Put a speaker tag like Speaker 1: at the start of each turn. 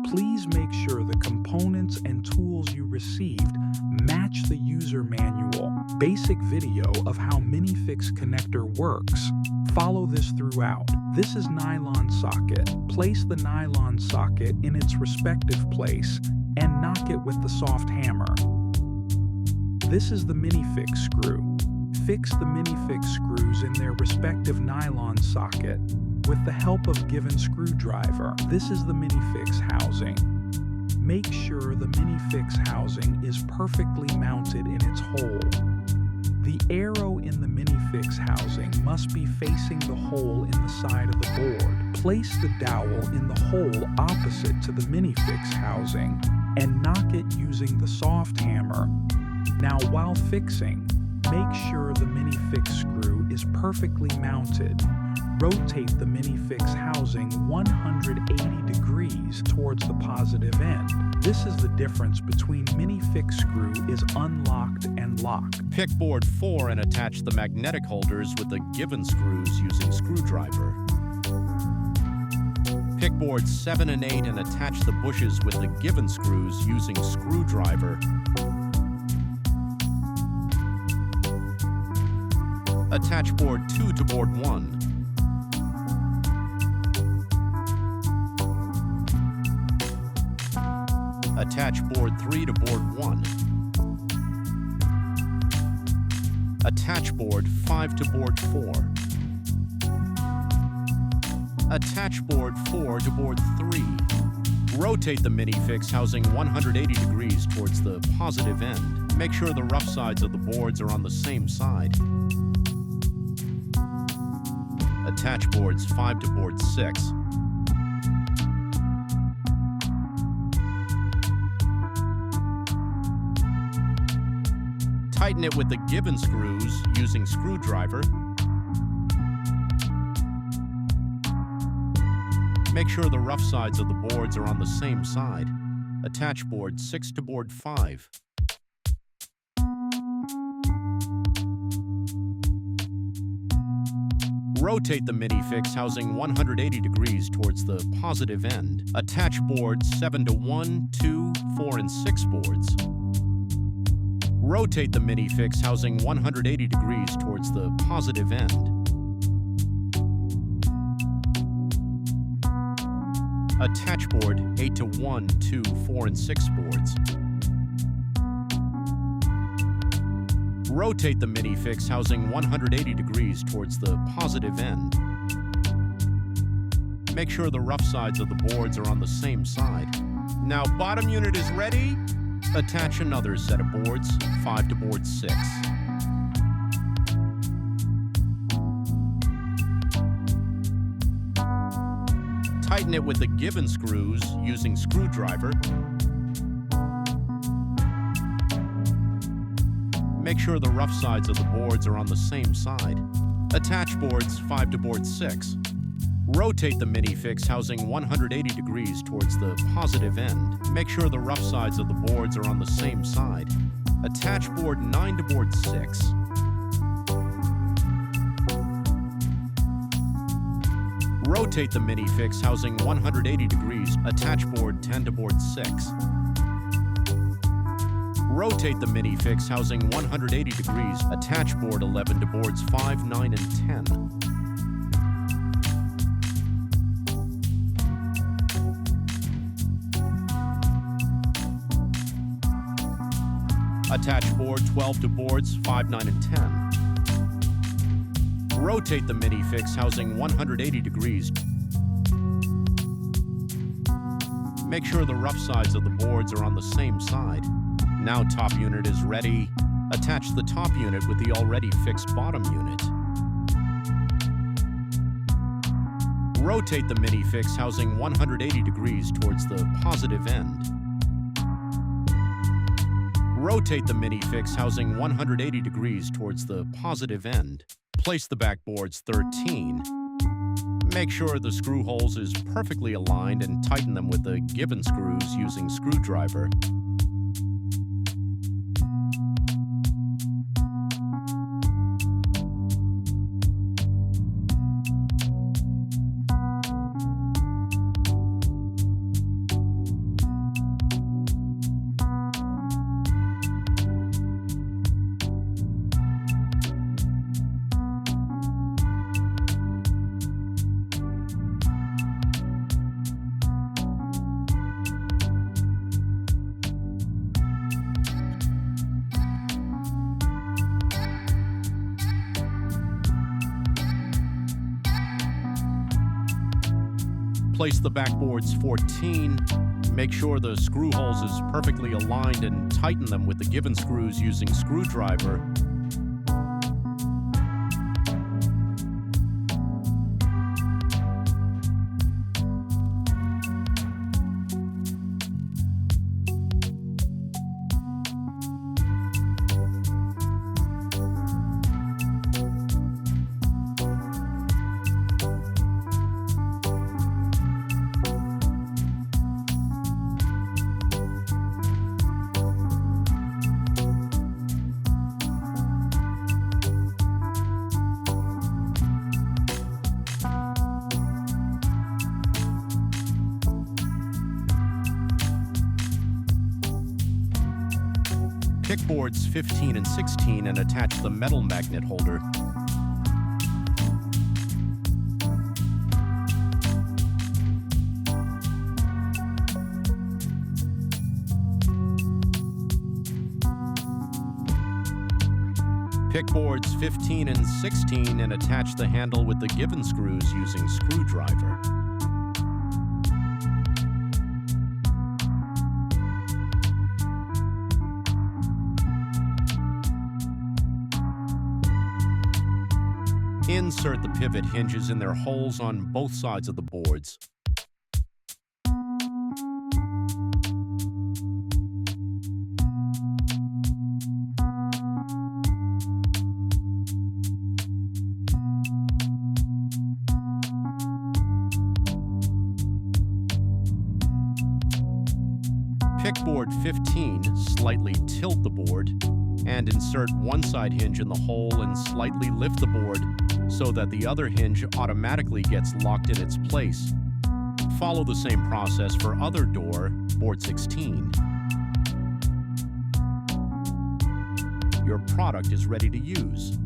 Speaker 1: Please make sure the components and tools you received match the user manual. Basic video of how Minifix connector works. Follow this throughout. This is nylon socket. Place the nylon socket in its respective place and knock it with the soft hammer. This is the Minifix screw. Fix the Minifix screws in their respective nylon socket with the help of given screwdriver. This is the Minifix housing. Make sure the Minifix housing is perfectly mounted in its hole. The arrow in the Minifix housing must be facing the hole in the side of the board. Place the dowel in the hole opposite to the Minifix housing and knock it using the soft hammer. Now, while fixing, make sure the Minifix screw is perfectly mounted. Rotate the Minifix housing 180 degrees towards the positive end. This is the difference between Minifix screw is unlocked and locked.
Speaker 2: Pick board 4 and attach the magnetic holders with the given screws using screwdriver. Pick boards 7 and 8 and attach the bushes with the given screws using screwdriver. Attach board 2 to board 1. Attach board 3 to board 1. Attach board 5 to board 4. Attach board 4 to board 3. Rotate the Minifix housing 180 degrees towards the positive end. Make sure the rough sides of the boards are on the same side. Attach boards 5 to board 6. Tighten it with the given screws using screwdriver. Make sure the rough sides of the boards are on the same side. Attach board 6 to board 5. Rotate the Minifix housing 180 degrees towards the positive end. Attach boards 7 to 1, 2, 4, and 6 boards. Rotate the Minifix housing 180 degrees towards the positive end. Attach board 8 to 1, 2, 4, and 6 boards. Rotate the Minifix housing 180 degrees towards the positive end. Make sure the rough sides of the boards are on the same side. Now bottom unit is ready. Attach another set of boards, 5 to board 6. Tighten it with the given screws using screwdriver. Make sure the rough sides of the boards are on the same side. Attach boards 5 to board 6. Rotate the Minifix housing 180 degrees towards the positive end. Make sure the rough sides of the boards are on the same side. Attach board 9 to board 6. Rotate the Minifix housing 180 degrees. Attach board 10 to board 6. Rotate the Minifix housing 180 degrees. Attach board 11 to boards 5, 9, and 10. Attach board 12 to boards 5, 9, and 10. Rotate the Minifix housing 180 degrees. Make sure the rough sides of the boards are on the same side. Now top unit is ready. Attach the top unit with the already fixed bottom unit. Rotate the Minifix housing 180 degrees towards the positive end. Rotate the Minifix housing 180 degrees towards the positive end. Place the backboards 13. Make sure the screw holes is perfectly aligned and tighten them with the given screws using screwdriver. Place the backboards 14. Make sure the screw holes is perfectly aligned and tighten them with the given screws using screwdriver. Pick boards 15 and 16 and attach the metal magnet holder. Pick boards 15 and 16 and attach the handle with the given screws using screwdriver. Insert the pivot hinges in their holes on both sides of the boards. Pick board 15, slightly tilt the board, and insert one side hinge in the hole and slightly lift the board so that the other hinge automatically gets locked in its place. Follow the same process for other door, board 16. Your product is ready to use.